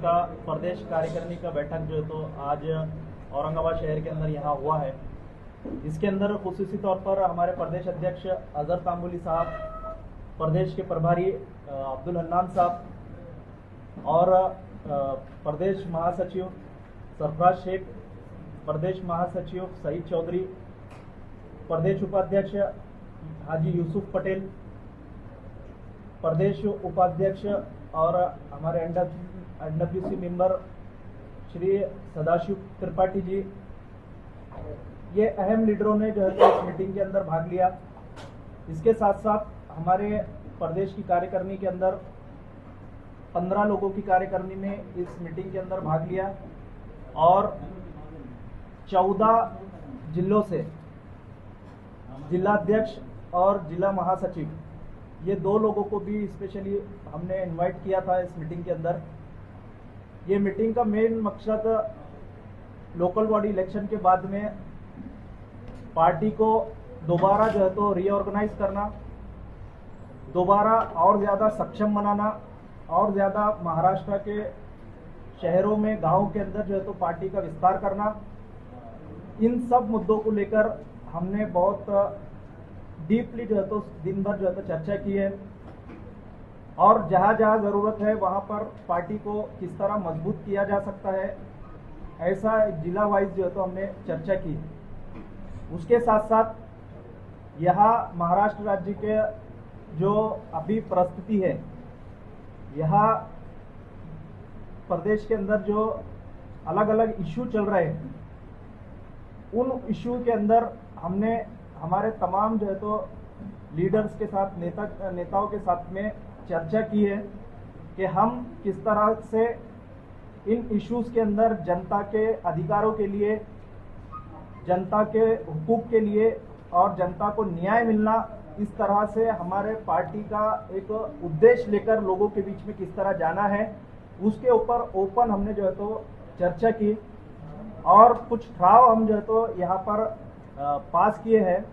का प्रदेश कार्यकारिणी का बैठक जो है तो आज औरंगाबाद शहर के अंदर यहाँ हुआ है। इसके अंदर खुसूसी तौर पर हमारे प्रदेश अध्यक्ष अजहर तांबुली साहब, प्रदेश के प्रभारी अब्दुल हन्नान साहब और प्रदेश महासचिव सरफराज शेख, प्रदेश महासचिव सईद चौधरी, प्रदेश उपाध्यक्ष हाजी यूसुफ पटेल, प्रदेश उपाध्यक्ष और हमारे एनडब्ल्यूसी मेंबर श्री सदाशिव त्रिपाठी जी, ये अहम लीडरों ने जो है तो इस मीटिंग के अंदर भाग लिया। इसके साथ साथ हमारे प्रदेश की कार्यकारिणी के अंदर 15 लोगों की कार्यकारिणी ने इस मीटिंग के अंदर भाग लिया और 14 जिलों से जिलाध्यक्ष और जिला महासचिव, ये 2 लोगों को भी स्पेशली हमने इनवाइट किया था इस मीटिंग के अंदर। ये मीटिंग का मेन मकसद लोकल बॉडी इलेक्शन के बाद में पार्टी को दोबारा जो है तो रीऑर्गेनाइज करना, दोबारा और ज़्यादा सक्षम बनाना और ज़्यादा महाराष्ट्र के शहरों में गांव के अंदर जो है तो पार्टी का विस्तार करना, इन सब मुद्दों को लेकर हमने बहुत डीपली जो है तो दिन भर जो है तो चर्चा की है और जहां जहां ज़रूरत है वहां पर पार्टी को किस तरह मजबूत किया जा सकता है, ऐसा जिला वाइज जो है तो हमने चर्चा की। उसके साथ साथ यहाँ महाराष्ट्र राज्य के जो अभी परिस्थिति है, यहाँ प्रदेश के अंदर जो अलग अलग इश्यू चल रहे हैं, उन इश्यू के अंदर हमने हमारे तमाम जो है तो लीडर्स के साथ नेताओं के साथ में चर्चा की है कि हम किस तरह से इन इश्यूज के अंदर जनता के अधिकारों के लिए, जनता के हुकूक के लिए और जनता को न्याय मिलना, इस तरह से हमारे पार्टी का एक उद्देश्य लेकर लोगों के बीच में किस तरह जाना है, उसके ऊपर ओपन हमने जो है तो चर्चा की और कुछ ठराव हम जो है तो यहाँ पर पास किए हैं।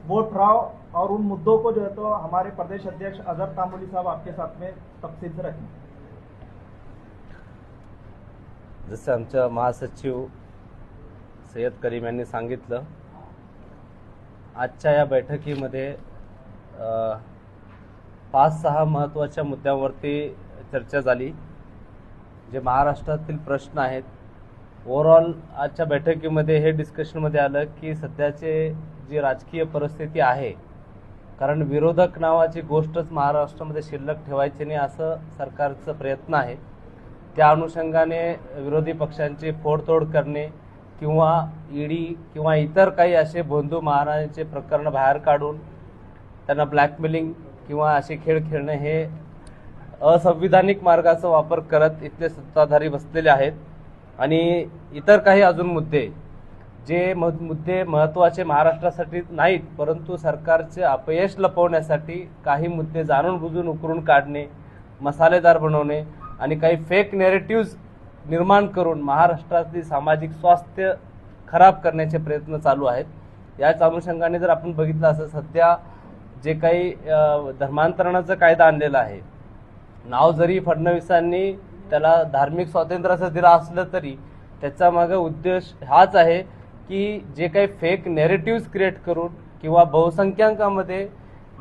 वो ठराव और उन मुद्दों को जो है तो हमारे प्रदेश अध्यक्ष अजहर तांबुली साहब आपके साथ में तफसील से रखें। जसे आमच्या महासचिव सय्यद करीम यांनी सांगितलं, आजच्या या बैठकीमध्ये 5-6 महत्त्वाच्या मुद्द्यांवरती चर्चा झाली, जे महाराष्ट्रातील प्रश्न आहेत। ओव्हरऑल आजच्या बैठकीमध्ये हे डिस्कशनमध्ये आलं की सध्याचे जी राजकीय परिस्थिती आहे, कारण विरोधक नावाची गोष्टच महाराष्ट्रामध्ये शिल्लक ठेवायची नाही असं सरकारचा प्रयत्न आहे। त्या अनुषंगाने विरोधी पक्षांची फोडतोड करणे किंवा ईडी किंवा इतर काही असे भोंदू महाराजांचे प्रकरण बाहेर काढून त्यांना ब्लॅकमेलिंग किंवा असे खेळ खेळणे हे असंविधानिक मार्गाचा वापर करत इथले सत्ताधारी बसलेले आहेत। आणि इतर काही अजून मुद्दे, जे मुद्दे महत्त्वाचे महाराष्ट्रासाठी नाहीत परंतु सरकारचे अपयश लपवण्यासाठी काही मुद्दे जाणून बुजून उकरून काढणे, मसालेदार बनवणे आणि काही फेक नॅरेटिव्ह्ज निर्माण करून महाराष्ट्रातील सामाजिक स्वास्थ्य खराब करण्याचे प्रयत्न चालू आहेत। याच अनुषंगाने जर आपण बघितलं असं सध्या जे काही धर्मांतरणाचा कायदा आणलेला आहे, नाव जरी फडणवीसांनी त्याला धार्मिक स्वातंत्र्याचं दिलं असलं तरी त्याचा मागे उद्देश हाच आहे की जे काही फेक नॅरेटिव्ह्ज क्रिएट करून किंवा बहुसंख्याकांमध्ये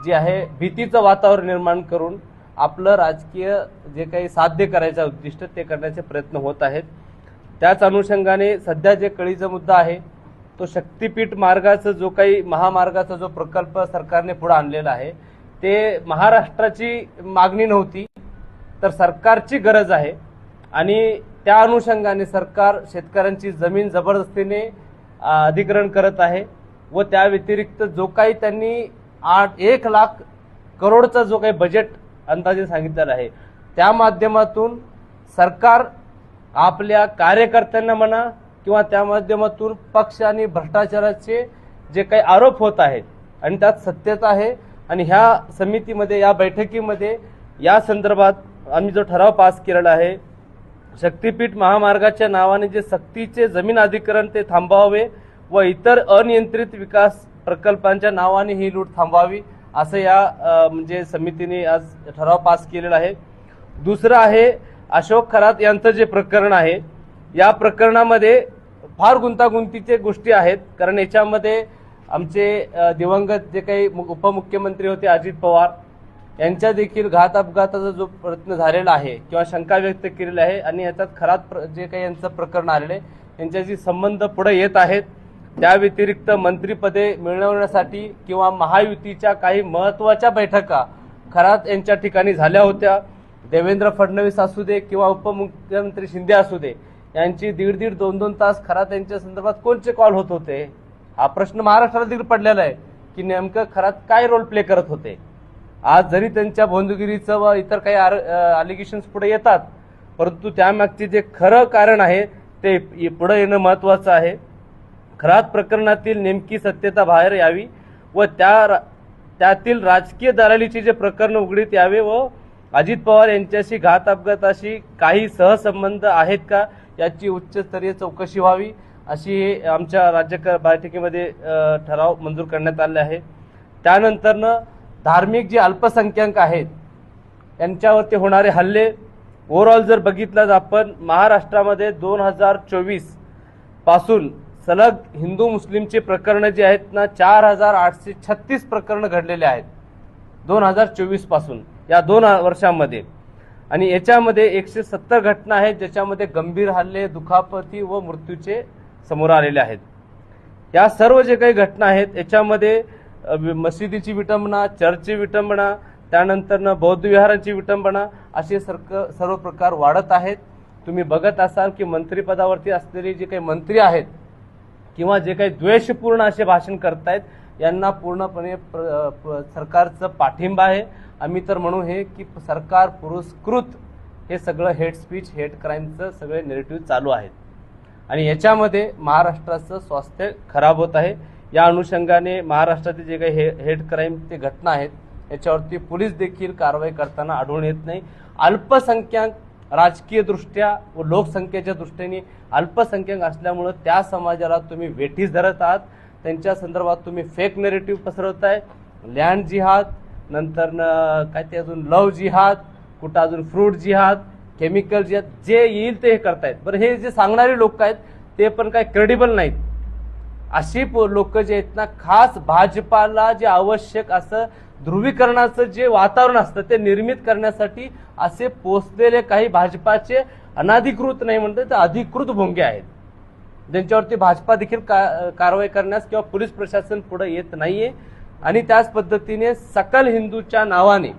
जे आहे भीतीचं वातावरण निर्माण करून आपलं राजकीय जे काही साध्य करायचं उद्दिष्ट ते करण्याचे प्रयत्न होत आहेत। त्याच अनुषंगाने सध्या जे कळीचा मुद्दा आहे तो शक्तीपीठ मार्गाचा जो काही महामार्गाचा जो प्रकल्प सरकारने पुढे आणलेला आहे, ते महाराष्ट्राची मागणी नव्हती तर सरकारची गरज आहे आणि त्या अनुषंगाने सरकार शेतकऱ्यांची जमीन जबरदस्तीने अधिग्रहण करत आहे व त्या व्यतिरिक्त जो काही त्यांनी 1 लाख करोडचा जो काही बजेट अंदाजे सांगितलेला आहे, त्या माध्यमातून सरकार आपल्या कार्यकर्त्यांना म्हणा किंवा त्या माध्यमातून पक्ष आणि भ्रष्टाचाराचे जे काही आरोप होत आहेत आणि त्यात सत्यता आहे। आणि ह्या समितीमध्ये, या बैठकीमध्ये या संदर्भात आम्ही जो ठराव पास केलेला आहे, शक्तीपीठ महामार्गाच्या नावाने जे सक्तीचे जमीन अधिग्रहण ते थांबवावे व इतर अनियंत्रित विकास प्रकल्पांच्या नावाने ही लूट थांबवावी असं या म्हणजे समितीने आज ठराव पास केलेला आहे। दुसरं आहे अशोक खरात यांचं जे प्रकरण आहे, या प्रकरणामध्ये फार गुंतागुंतीचे गोष्टी आहेत. कारण याच्यामध्ये आमचे दिवंगत जे काही उपमुख्यमंत्री होते अजित पवार यांच्या देखील घात अपघाताचा जो प्रयत्न झालेला आहे किंवा शंका व्यक्त केलेली आहे आणि याच्यात खरात जे काही यांचं प्रकरण आलेलं आहे यांच्याशी संबंध पुढे येत आहेत. त्या व्यतिरिक्त मंत्रिपदे मिळवण्यासाठी किंवा महायुतीच्या काही महत्त्वाच्या बैठका खरात यांच्या ठिकाणी झाल्या होत्या. देवेंद्र फडणवीस असू दे किंवा उपमुख्यमंत्री शिंदे असू दे, यांची दीड 2 तास खरात यांच्या संदर्भात कोणचे कॉल होत होते, हा प्रश्न महाराष्ट्राला देखील पडलेला आहे की नेमकं खरात काय रोल प्ले करत होते. आज जरी त्यांच्या भोंदगिरीचं व इतर काही अलिगेशन्स पुढे येतात, परंतु त्यामागचे जे खरं कारण आहे ते पुढे येणं महत्त्वाचं आहे. खरात प्रकरणातील नेमकी सत्यता बाहेर यावी व त्यातील राजकीय दलालीचे जे प्रकरण उघडीत यावे व अजित पवार यांच्याशी घात अपघाताशी काही सहसंबंध आहेत का याची उच्चस्तरीय चौकशी व्हावी, अशी आमच्या राज्य बैठकीमध्ये ठराव मंजूर करण्यात आले आहे. त्यानंतरनं धार्मिक जे अल्पसंख्याक आहेत यांच्यावरती होणारे हल्ले ओव्हरऑल जर बघितलं आपण महाराष्ट्रामध्ये 2024 पासून सलग हिंदू मुस्लिमचे प्रकरण जे आहेत ना 4836 प्रकरण घडलेले आहेत 2024 पासून या 2 वर्षांमध्ये. आणि याच्यामध्ये 170 घटना आहेत ज्याच्यामध्ये गंभीर हल्ले, दुखापती व मृत्यूचे समोर आलेले आहेत. या सर्व जे काही घटना आहेत याच्यामध्ये मशिदीची विटंबना, चर्चची विटंबना, त्यानंतर बौद्ध विहारांची विटंबना असे सर्व प्रकार वाढत आहेत. तुम्ही बघत असाल की मंत्रिपदावरती असलेले जे काही मंत्री आहेत किंवा जे काही द्वेषपूर्ण असे भाषण करतायत यांना पूर्णपणे सरकारचं पाठिंबा आहे. आम्ही तर म्हणू हे की सरकार पुरस्कृत हे सगळं हेट स्पीच, हेट क्राईमचं सगळे नेरेटिव्ह चालू आहेत आणि याच्यामध्ये महाराष्ट्राचं स्वास्थ्य खराब होत आहे. या अनुषंगाने महाराष्ट्रातील जे काही हेट क्राईमचे घटना आहेत याच्यावरती पोलीस देखील कारवाई करताना आढळून येत नाही. अल्पसंख्याक राजकीय दृष्ट्या व लोकसंख्येच्या दृष्टीने अल्पसंख्याक असल्यामुळं त्या समाजाला तुम्ही वेठीस धरत आहात. त्यांच्या संदर्भात तुम्ही फेक नेरेटिव्ह पसरवताय. लँड जिहाद, नंतर काय ते अजून लव जिहाद, कुठं अजून फ्रूट जिहाद, केमिकल जिहाद, जे येईल ते हे करतायत. बरं, हे जे सांगणारे लोक आहेत ते पण काय क्रेडिबल नाहीत. अशी लोक जे आहेत ना, खास भाजपाला जे आवश्यक असं ध्रुवीकरणाचं जे वातावरण असतं ते निर्मित करण्यासाठी असे पोचलेले काही भाजपाचे अनाधिकृत नाही म्हणतात तर अधिकृत भोंगे आहेत ज्यांच्यावरती भाजपा देखील कारवाई करण्यास किंवा पोलीस प्रशासन पुढे येत नाहीये. आणि त्याच पद्धतीने सकल हिंदूच्या नावाने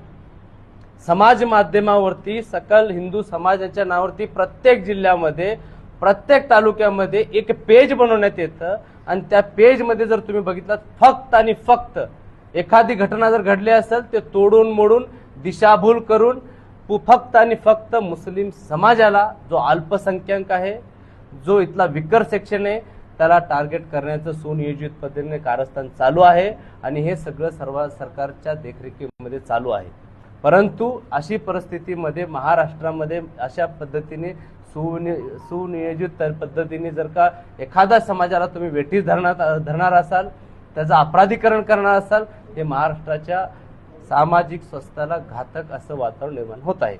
समाज माध्यमावरती सकल हिंदू समाजाच्या नावावरती प्रत्येक जिल्ह्यामध्ये, प्रत्येक तालुक्यामध्ये एक पेज बनवण्यात येतं आणि त्या पेजमध्ये जर तुम्ही बघितलं फक्त आणि फक्त एखादी घटना जर घडली असेल ते तोडून मोडून दिशाभूल करून फक्त आणि फक्त मुस्लिम समाजाला, जो अल्पसंख्याक आहे, जो इथला विकर सेक्शन आहे, त्याला टार्गेट करण्याचं सुनियोजित पद्धतीने कारस्थान चालू आहे आणि हे सगळं सर्व सरकारच्या देखरेखीमध्ये चालू आहे. परंतु अशी परिस्थितीमध्ये महाराष्ट्रामध्ये अशा पद्धतीने सुनियोजित पद्धतीने जर का एखाद्या समाजाला तुम्ही वेठीस धरणार असाल, त्याचं अपराधीकरण करणार असाल, हे महाराष्ट्राच्या सामाजिक स्वास्थ्याला घातक असं वातावरण निर्माण होत आहे.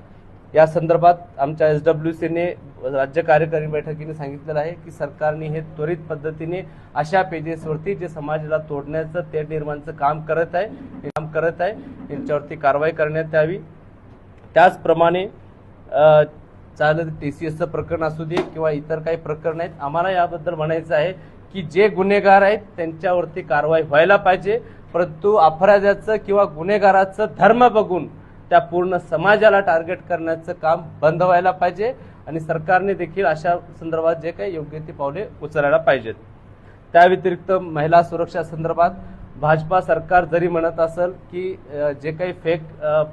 या संदर्भात आमच्या SWCने राज्य कार्यकारी बैठकीने सांगितलेलं आहे की सरकारने हे त्वरित पद्धतीने अशा पेजेसवरती जे समाजाला तोडण्याचं, तेढ निर्माणचं काम करत आहे यांच्यावरती कारवाई करण्यात यावी. त्याचप्रमाणे चालत TCSचं प्रकरण असू दे किंवा इतर काही प्रकरण आहेत, आम्हाला याबद्दल म्हणायचं आहे की जे गुन्हेगार आहेत त्यांच्यावरती कारवाई व्हायला पाहिजे, परंतु अपराध्याचं किंवा गुन्हेगाराचं धर्म बघून त्या पूर्ण समाजाला टार्गेट करण्याचं काम बंद व्हायला पाहिजे आणि सरकारने देखील अशा संदर्भात जे काही योग्य ती पावले उचलायला पाहिजेत. त्या व्यतिरिक्त महिला सुरक्षा संदर्भात भाजपा सरकार जरी म्हणत असेल की जे काही फेक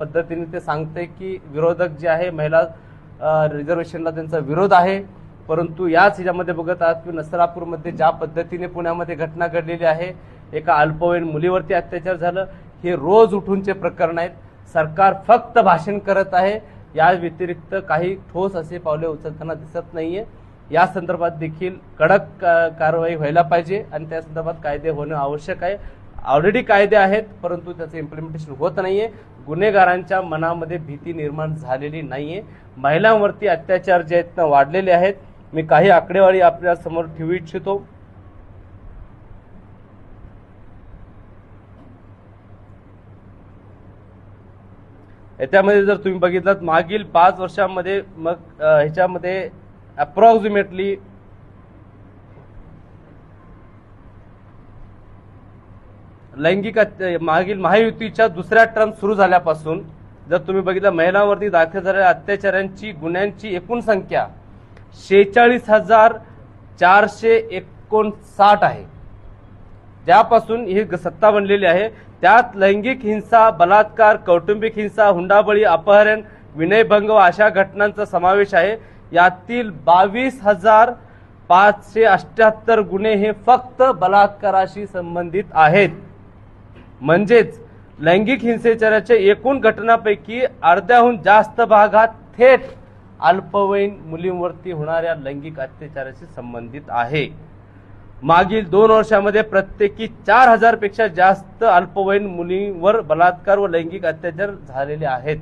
पद्धतीने ते सांगते की विरोधक जे आहे महिला रिझर्वेशनला त्यांचा विरोध आहे, परंतु याच ह्याच्यामध्ये बघत आहात की नसरापूरमध्ये ज्या पद्धतीने पुण्यामध्ये घटना घडलेली आहे, एका अल्पवयीन मुलीवरती अत्याचार झालं, हे रोज उठूनचे प्रकरण आहेत. सरकार फक्त भाषण करत आहे, या व्यतिरिक्त काही ठोस असे पावले उचलताना दिसत नाहीये. या संदर्भात देखील कडक कारवाई व्हायला पाहिजे आणि त्या संदर्भात कायदे होणं आवश्यक आहे. ऑलरेडी कायदे आहेत, परंतु त्याचं इम्प्लिमेंटेशन होत नाहीये. गुन्हेगारांच्या मनामध्ये भीती निर्माण झालेली नाहीये. महिलांवरती अत्याचार जे आहेत ना वाढलेले आहेत. मी काही आकडेवारी आपल्या समोर ठेवू इच्छितो. याच्यामध्ये जर तुम्ही बघितलं मागील 5 वर्षांमध्ये मग ह्याच्यामध्ये अप्रॉक्सिमेटली लैंगिक मागील महायुतीच्या दुसऱ्या टर्म सुरू झाल्यापासून जर तुम्ही बघितलं महिलांवरती दाखल झालेल्या अत्याचारांची गुन्ह्यांची एकूण संख्या 46,459 आहे. ज्यापासून ही सत्ता बनलेली आहे त्यात लैंगिक हिंसा, बलात्कार, कौटुंबिक हिंसा, हुंडाबळी, अपहरण, विनयभंग व अशा घटनांचा समावेश आहे. यातील 22,578 गुन्हे हे फक्त बलात्काराशी संबंधित आहेत. म्हणजेच लैंगिक हिंसाचाराच्या एकूण घटनांपैकी अर्ध्याहून जास्त भागात थेट अल्पवयीन मुलींवरती होणाऱ्या लैंगिक अत्याचाराशी संबंधित आहे. मागील 2 वर्षांमध्ये प्रत्येकी 4,000 पेक्षा जास्त अल्पवयीन मुलींवर बलात्कार व लैंगिक अत्याचार झालेले आहेत.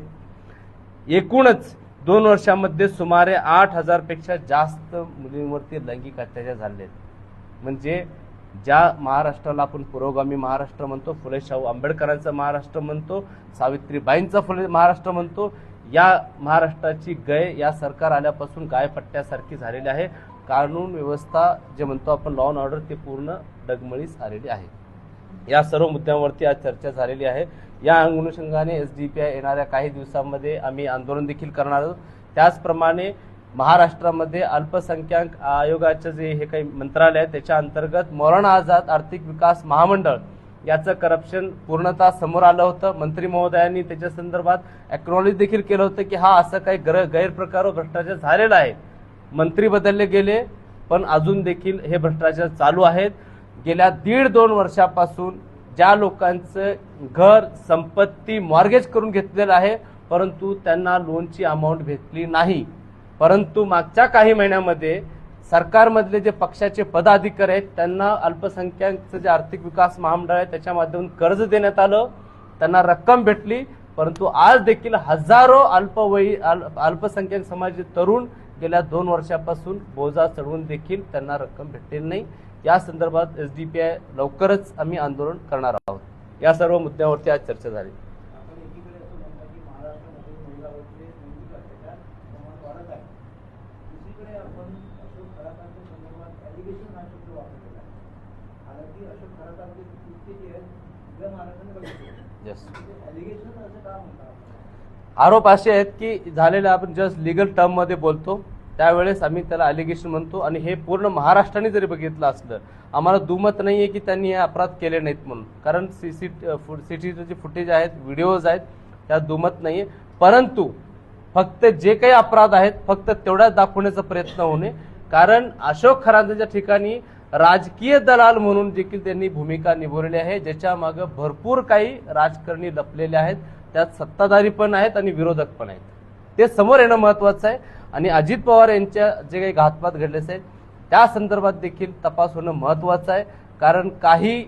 एकूणच 2 वर्षांमध्ये सुमारे 8,000 पेक्षा जास्त मुलींवरती लैंगिक अत्याचार झाले आहेत. म्हणजे ज्या महाराष्ट्राला आपण पुरोगामी महाराष्ट्र म्हणतो, फुले शाहू आंबेडकरांचा महाराष्ट्र म्हणतो, सावित्रीबाईंचा फुले महाराष्ट्र म्हणतो, या महाराष्ट्राची गय या सरकार आल्यापासून गायपट्ट्यासारखी झालेली आहे. कानून व्यवस्था जे म्हणतो आपण लॉ अँड ऑर्डर ते पूर्ण डगमळीस आलेली आहे. या सर्व मुद्द्यांवरती आज चर्चा झालेली आहे. या अनुषंगाने SDPI येणाऱ्या काही दिवसांमध्ये आम्ही आंदोलन देखील करणार आहोत. त्याचप्रमाणे महाराष्ट्रामध्ये अल्पसंख्याक आयोगाचे जे हे काही मंत्रालय आहे त्याच्या अंतर्गत मौलाना आझाद आर्थिक विकास महामंडळ याचं करप्शन पूर्णतः समोर आलं होतं. मंत्री महोदयांनी त्याच्या संदर्भात एक्नॉलेज देखील केलं होतं की हा असं काही गैरप्रकार व भ्रष्टाचार झालेला आहे. मंत्री बदलले गेले पण अजून देखील हे भ्रष्टाचार चालू आहेत. गेल्या 1.5-2 वर्षापासून ज्या लोकांचं घर संपत्ती मॉर्गेज करून घेतलेलं आहे परंतु त्यांना लोनची अमाऊंट भेटली नाही. परंतु मागच्या काही महिन्यामध्ये सरकारमधले जे पक्षाचे पदाधिकारी आहेत त्यांना अल्पसंख्याकचं जे आर्थिक विकास महामंडळ आहे त्याच्या माध्यमातून कर्ज देण्यात आलं, त्यांना रक्कम भेटली. परंतु आज देखील हजारो अल्पसंख्याक समाजाचे तरुण गेल्या 2 वर्षापासून बोजा चढवून देखील त्यांना रक्कम भेटलेली नाही. या संदर्भात SDPI लवकरच आम्ही आंदोलन करणार आहोत. या सर्व मुद्द्यावरती आज चर्चा झाली. आरोप असे आहेत की झालेले आपण जस्ट लिगल टर्म मध्ये बोलतो त्यावेळेस आम्ही त्याला अलिगेशन म्हणतो आणि हे पूर्ण महाराष्ट्राने जरी बघितलं असलं आम्हाला दुमत नाहीये की त्यांनी हे अपराध केले नाहीत म्हणून. कारण सीसीटीव्ही फुटेज आहेत, व्हिडिओज आहेत, त्यात दुमत नाहीये. परंतु फक्त जे काही अपराध आहेत फक्त तेवढ्याच दाखवण्याचा प्रयत्न होणे. कारण अशोक खरातांच्या ठिकाणी राजकीय दलाल म्हणून देखील त्यांनी भूमिका निभावलेली आहे, ज्याच्या मागे भरपूर काही राजकारणी लपलेले आहेत. त्यात सत्ताधारी पण आहेत आणि विरोधक पण आहेत. ते समोर येणं महत्वाचं आहे. आणि अजित पवार यांच्या जे काही घातपात घडले आहेत त्या संदर्भात देखील तपास होणं महत्वाचं आहे. कारण काही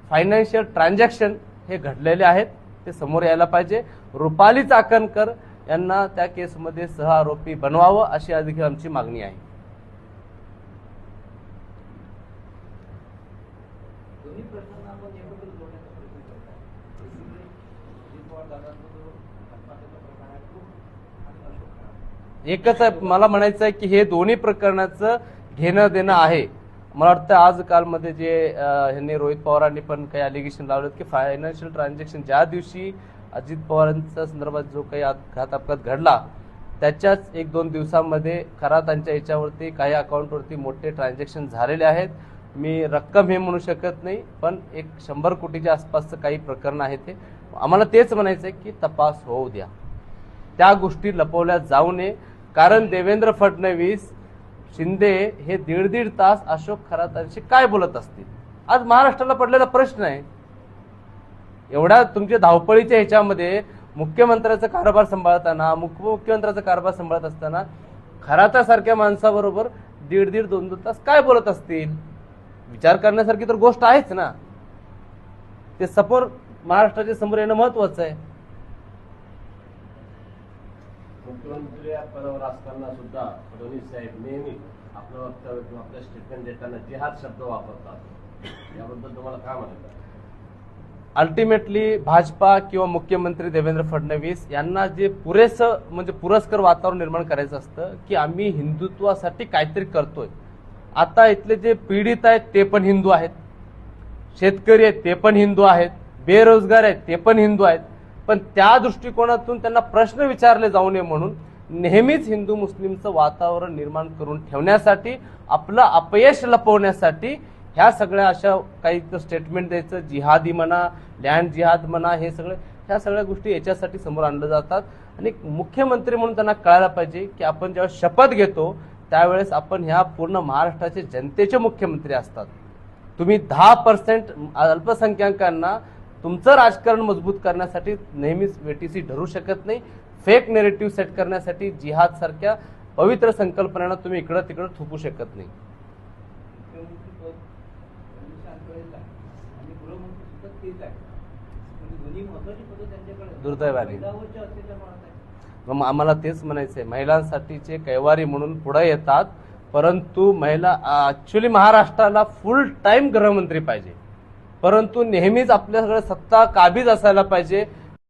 फायनान्शियल ट्रान्झॅक्शन हे घडलेले आहेत ते समोर यायला पाहिजे. रुपाली चाकणकर यांना त्या केसमध्ये सहआरोपी बनवावं अशी देखील आमची मागणी आहे. एकच आहे मला म्हणायचं आहे की हे दोन्ही प्रकरणाचं घेणं देणं आहे. मला वाटतं आज कालमध्ये जे ह्यांनी रोहित पवारांनी पण काही अलिगेशन लावलेत की फायनान्शियल ट्रान्झॅक्शन ज्या दिवशी अजित पवारांच्या संदर्भात जो काही घात अपघात घडला त्याच्याच 1-2 दिवसांमध्ये खरातांच्या याच्यावरती काही अकाउंटवरती मोठे ट्रान्झॅक्शन झालेले आहेत. मी रक्कम हे म्हणू शकत नाही पण 100 कोटीच्या आसपासचं काही प्रकरण आहे ते. आम्हाला तेच म्हणायचं आहे की तपास होऊ द्या, त्या गोष्टी लपवल्या जाऊ नये. कारण देवेंद्र फडणवीस शिंदे हे 1.5 तास अशोक खरातांशी काय बोलत असतील आज महाराष्ट्राला पडलेला प्रश्न आहे. एवढ्या तुमच्या धावपळीच्या ह्याच्यामध्ये मुख्यमंत्र्याचा कारभार सांभाळताना उपमुख्यमंत्र्याचा कारभार सांभाळत असताना खरातासारख्या माणसाबरोबर 1.5-2 तास काय बोलत असतील. विचार करण्यासारखी तर गोष्ट आहेच ना. ते समोर महाराष्ट्राच्या समोर येणं महत्वाचं आहे. मुख्यमंत्री या पदावर असताना सुद्धा फडणवीस साहेब नेहमी आपलं वक्तव्य किंवा आपलं स्टेटमेंट देताना जिहाद शब्द वापरतात. याबद्दल तुम्हाला काय म्हणायचं? अल्टिमेटली भाजपा किंवा मुख्यमंत्री देवेंद्र फडणवीस यांना जे पुरेसं म्हणजे पुरस्कार वातावरण निर्माण करायचं असतं की आम्ही हिंदुत्वासाठी काहीतरी करतोय. आता इथले जे पीडित आहेत ते पण हिंदू आहेत, शेतकरी आहेत ते पण हिंदू आहेत, बेरोजगार आहेत ते पण हिंदू आहेत. पण त्या दृष्टिकोनातून त्यांना प्रश्न विचारले जाऊ नये म्हणून नेहमीच हिंदू मुस्लिमचं वातावरण निर्माण करून ठेवण्यासाठी, आपलं अपयश लपवण्यासाठी ह्या सगळ्या अशा काही स्टेटमेंट द्यायचं, जिहादी म्हणा, लँड जिहाद म्हणा, ह्या सगळ्या गोष्टी याच्यासाठी समोर आणल्या जातात. आणि मुख्यमंत्री म्हणून त्यांना कळायला पाहिजे की आपण जेव्हा शपथ घेतो त्यावेळेस आपण ह्या पूर्ण महाराष्ट्राचे जनतेचे मुख्यमंत्री असतात. तुम्ही 10% अल्पसंख्याकांना तुमचं राजकारण मजबूत करण्यासाठी नेहमीच वेटीसी ठरू शकत नाही. फेक नेरेटिव्ह सेट करण्यासाठी जिहाद सारख्या पवित्र संकल्पनांना तुम्ही इकडं तिकडं थोपू शकत नाही. दुर्दैवाने मग आम्हाला तेच म्हणायचंय, महिलांसाठीचे कैवारी म्हणून पुढे येतात, परंतु महिला ऍक्च्युली महाराष्ट्राला फुल टाइम गृहमंत्री पाहिजे, परंतु नेहमीच आपल्याकडे सत्ता काबीज असायला पाहिजे.